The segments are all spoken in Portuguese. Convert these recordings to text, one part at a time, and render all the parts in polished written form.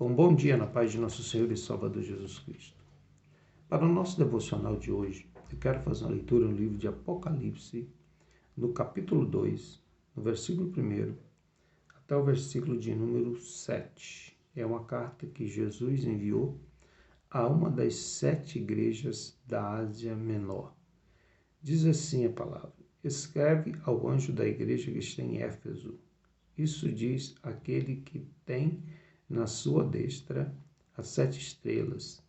Um bom dia na paz de nosso Senhor e Salvador Jesus Cristo. Para o nosso devocional de hoje, eu quero fazer uma leitura no livro de Apocalipse, no capítulo 2, no versículo 1 até o versículo de número 7. É uma carta que Jesus enviou a uma das 7 igrejas da Ásia Menor. Diz assim a palavra: escreve ao anjo da igreja que está em Éfeso. Isso diz aquele que tem na sua destra as 7 estrelas,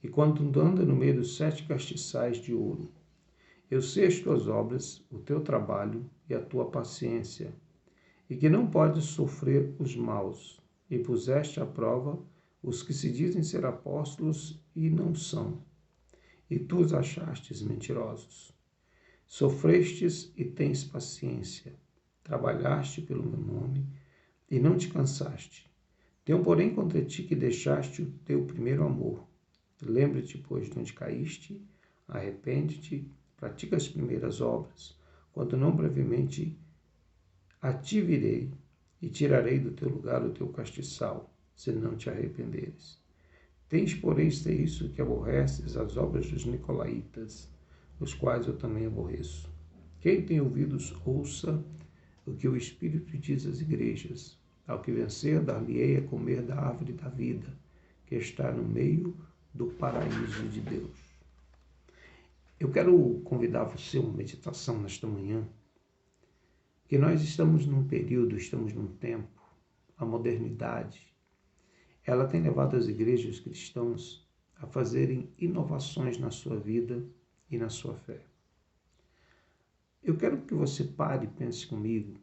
e quando anda no meio dos 7 castiçais de ouro. Eu sei as tuas obras, o teu trabalho e a tua paciência, e que não podes sofrer os maus, e puseste à prova os que se dizem ser apóstolos e não são, e tu os achastes mentirosos. Sofrestes e tens paciência, trabalhaste pelo meu nome e não te cansaste. Tenho, porém, contra ti que deixaste o teu primeiro amor. Lembra-te, pois, de onde caíste, arrepende-te, pratica as primeiras obras, quando não brevemente a ti virei e tirarei do teu lugar o teu castiçal, se não te arrependeres. Tens, porém, isso que aborreces as obras dos nicolaítas, os quais eu também aborreço. Quem tem ouvidos, ouça o que o Espírito diz às igrejas. Ao que vencer, dar-lhe-ei a comer da árvore da vida, que está no meio do paraíso de Deus. Eu quero convidar você a uma meditação nesta manhã, que nós estamos num período, estamos num tempo, a modernidade, ela tem levado as igrejas cristãs a fazerem inovações na sua vida e na sua fé. Eu quero que você pare e pense comigo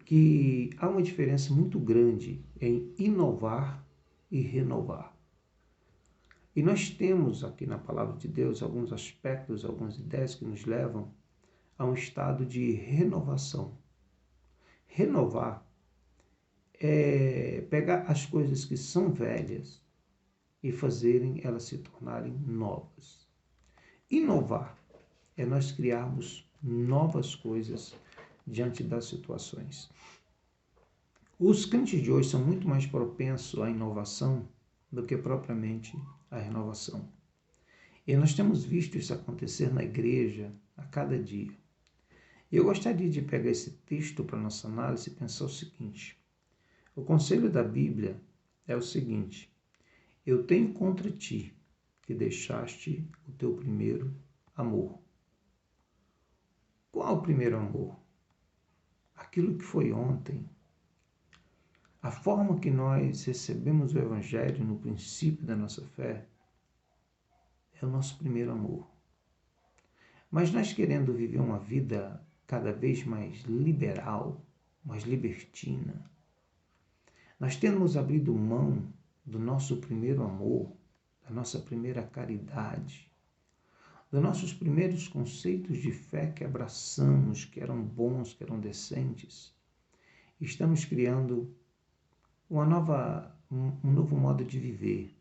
que há uma diferença muito grande em inovar e renovar. E nós temos aqui na palavra de Deus alguns aspectos, algumas ideias que nos levam a um estado de renovação. Renovar é pegar as coisas que são velhas e fazerem elas se tornarem novas. Inovar é nós criarmos novas coisas diante das situações. Os crentes de hoje são muito mais propensos à inovação do que propriamente à renovação. E nós temos visto isso acontecer na igreja a cada dia. Eu gostaria de pegar esse texto para nossa análise e pensar o seguinte: o conselho da Bíblia é o seguinte: eu tenho contra ti que deixaste o teu primeiro amor. Qual o primeiro amor? Aquilo que foi ontem. A forma que nós recebemos o Evangelho no princípio da nossa fé é o nosso primeiro amor. Mas nós querendo viver uma vida cada vez mais liberal, mais libertina, nós temos abrido mão do nosso primeiro amor, da nossa primeira caridade, dos nossos primeiros conceitos de fé que abraçamos, que eram bons, que eram decentes. Estamos criando um novo modo de viver,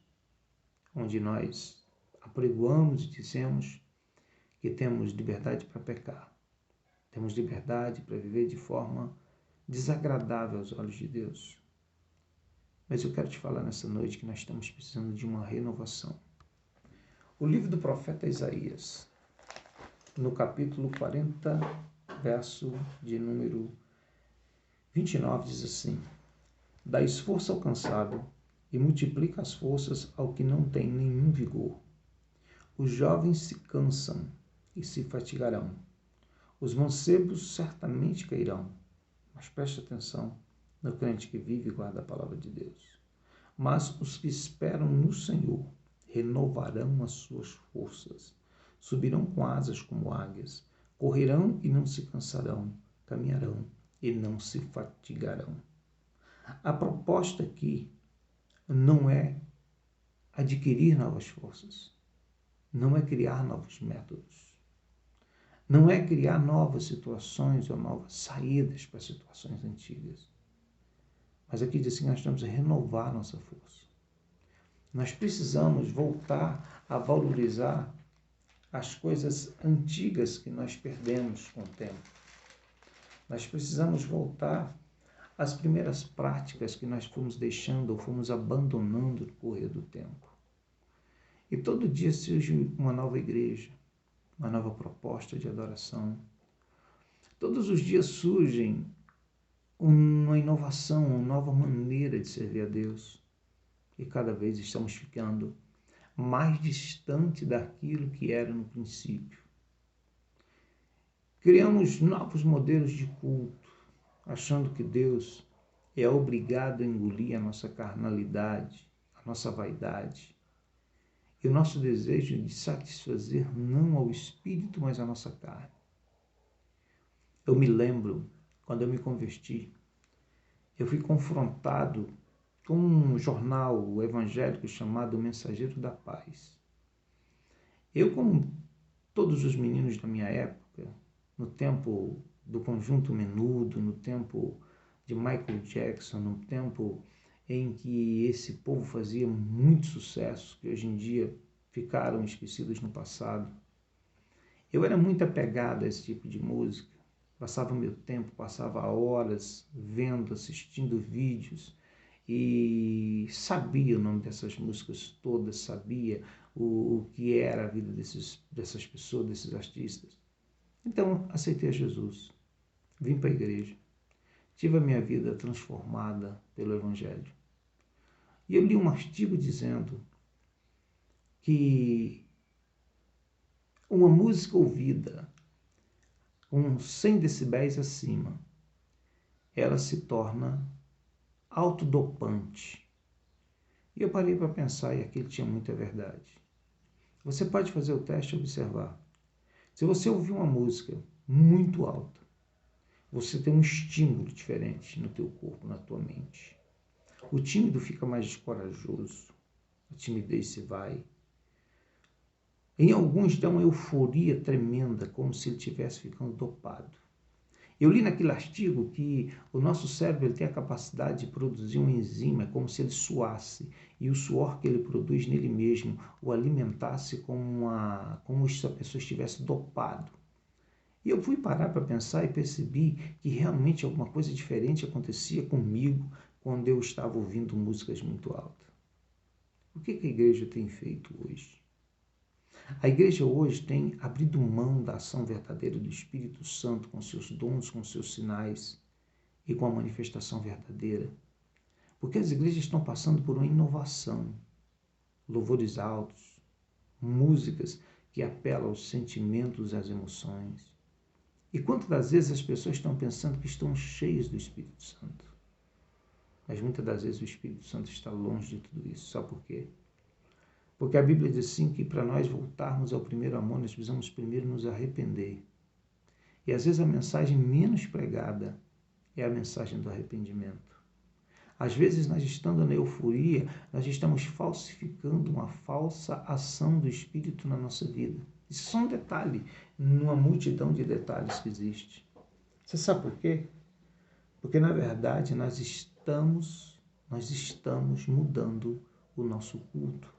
onde nós apregoamos e dizemos que temos liberdade para pecar, temos liberdade para viver de forma desagradável aos olhos de Deus. Mas eu quero te falar nessa noite que nós estamos precisando de uma renovação. O livro do profeta Isaías, no capítulo 40, verso de número 29, diz assim: dá esforço ao cansado e multiplica as forças ao que não tem nenhum vigor. Os jovens se cansam e se fatigarão. Os mancebos certamente cairão. Mas preste atenção no crente que vive e guarda a palavra de Deus. Mas os que esperam no Senhor renovarão as suas forças. Subirão com asas como águias. Correrão e não se cansarão. Caminharão e não se fatigarão. A proposta aqui não é adquirir novas forças, não é criar novos métodos, não é criar novas situações ou novas saídas para situações antigas. Mas aqui diz assim, nós temos que renovar nossa força. Nós precisamos voltar a valorizar as coisas antigas que nós perdemos com o tempo. Nós precisamos voltar as primeiras práticas que nós fomos deixando ou fomos abandonando no correr do tempo. E todo dia surge uma nova igreja, uma nova proposta de adoração. Todos os dias surgem uma inovação, uma nova maneira de servir a Deus. E cada vez estamos ficando mais distante daquilo que era no princípio. Criamos novos modelos de culto, achando que Deus é obrigado a engolir a nossa carnalidade, a nossa vaidade e o nosso desejo de satisfazer não ao espírito, mas à nossa carne. Eu me lembro, quando eu me converti, eu fui confrontado com um jornal evangélico chamado Mensageiro da Paz. Eu, como todos os meninos da minha época, no tempo do Conjunto Menudo, no tempo de Michael Jackson, no tempo em que esse povo fazia muito sucesso, que hoje em dia ficaram esquecidos no passado, eu era muito apegado a esse tipo de música. Passava meu tempo, passava horas vendo, assistindo vídeos e sabia o nome dessas músicas todas, sabia o que era a vida dessas pessoas, desses artistas. Então, aceitei a Jesus, vim para a igreja, tive a minha vida transformada pelo Evangelho. E eu li um artigo dizendo que uma música ouvida com 100 decibéis acima, ela se torna autodopante. E eu parei para pensar e aquilo tinha muita verdade. Você pode fazer o teste e observar. Se você ouvir uma música muito alta, você tem um estímulo diferente no teu corpo, na tua mente. O tímido fica mais descorajoso, a timidez se vai. Em alguns dá uma euforia tremenda, como se ele estivesse ficando dopado. Eu li naquele artigo que o nosso cérebro ele tem a capacidade de produzir uma enzima, como se ele suasse, e o suor que ele produz nele mesmo o alimentasse como se a pessoa estivesse dopado. E eu fui parar para pensar e percebi que realmente alguma coisa diferente acontecia comigo quando eu estava ouvindo músicas muito altas. O que a igreja tem feito hoje? A igreja hoje tem abrido mão da ação verdadeira do Espírito Santo com seus dons, com seus sinais e com a manifestação verdadeira. Porque as igrejas estão passando por uma inovação. Louvores altos, músicas que apelam aos sentimentos e às emoções. E quantas das vezes as pessoas estão pensando que estão cheias do Espírito Santo? Mas muitas das vezes o Espírito Santo está longe de tudo isso. Sabe por quê? Porque a Bíblia diz assim que para nós voltarmos ao primeiro amor, nós precisamos primeiro nos arrepender. E às vezes a mensagem menos pregada é a mensagem do arrependimento. Às vezes, nós estando na euforia, nós estamos falsificando uma falsa ação do Espírito na nossa vida. Isso é só um detalhe, numa multidão de detalhes que existe. Você sabe por quê? Porque, na verdade, nós estamos mudando o nosso culto.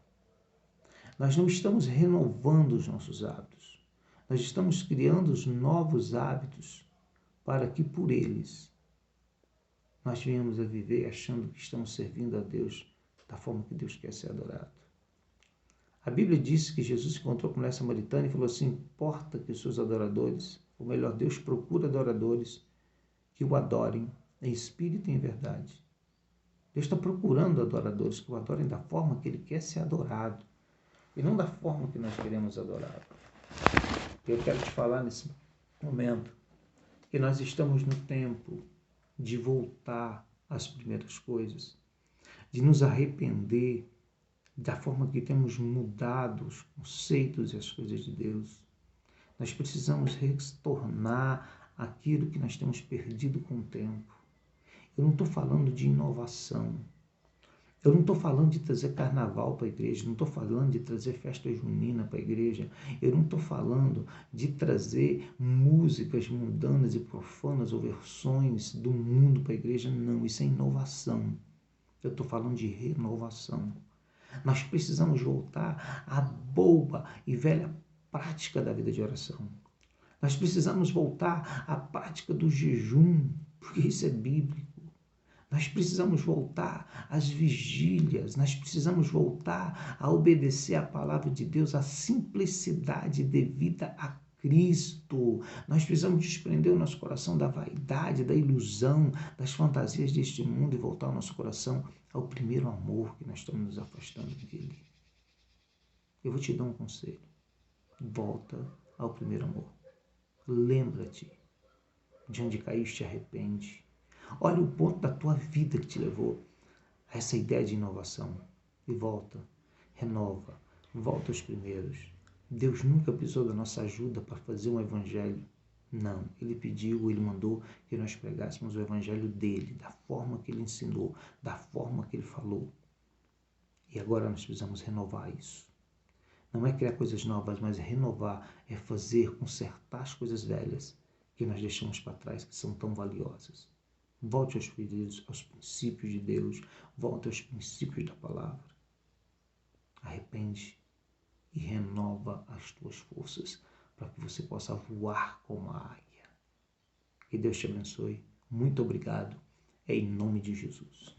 Nós não estamos renovando os nossos hábitos. Nós estamos criando os novos hábitos para que por eles nós venhamos a viver achando que estamos servindo a Deus da forma que Deus quer ser adorado. A Bíblia diz que Jesus se encontrou com a mulher samaritana e falou assim: importa que os seus adoradores, ou melhor, Deus procura adoradores que o adorem em espírito e em verdade. Deus está procurando adoradores que o adorem da forma que Ele quer ser adorado e não da forma que nós queremos adorá-lo. Eu quero te falar nesse momento que nós estamos no tempo de voltar às primeiras coisas, de nos arrepender da forma que temos mudado os conceitos e as coisas de Deus. Nós precisamos retornar aquilo que nós temos perdido com o tempo. Eu não estou falando de inovação. Eu não estou falando de trazer carnaval para a igreja, não estou falando de trazer festa junina para a igreja, eu não estou falando de trazer músicas mundanas e profanas ou versões do mundo para a igreja, não, isso é inovação. Eu estou falando de renovação. Nós precisamos voltar à boa e velha prática da vida de oração. Nós precisamos voltar à prática do jejum, porque isso é bíblico. Nós precisamos voltar às vigílias, nós precisamos voltar a obedecer a palavra de Deus, a simplicidade devida a Cristo. Nós precisamos desprender o nosso coração da vaidade, da ilusão, das fantasias deste mundo e voltar o nosso coração ao primeiro amor que nós estamos nos afastando dele. Eu vou te dar um conselho. Volta ao primeiro amor. Lembra-te de onde caíste, arrepende. Olha o ponto da tua vida que te levou a essa ideia de inovação. E volta, renova, volta aos primeiros. Deus nunca precisou da nossa ajuda para fazer um evangelho. Não, Ele pediu, Ele mandou que nós pregássemos o evangelho dele, da forma que Ele ensinou, da forma que Ele falou. E agora nós precisamos renovar isso. Não é criar coisas novas, mas renovar, é fazer, consertar as coisas velhas que nós deixamos para trás, que são tão valiosas. Volte aos princípios de Deus, volte aos princípios da palavra. Arrepende e renova as tuas forças para que você possa voar como a águia. Que Deus te abençoe. Muito obrigado. É em nome de Jesus.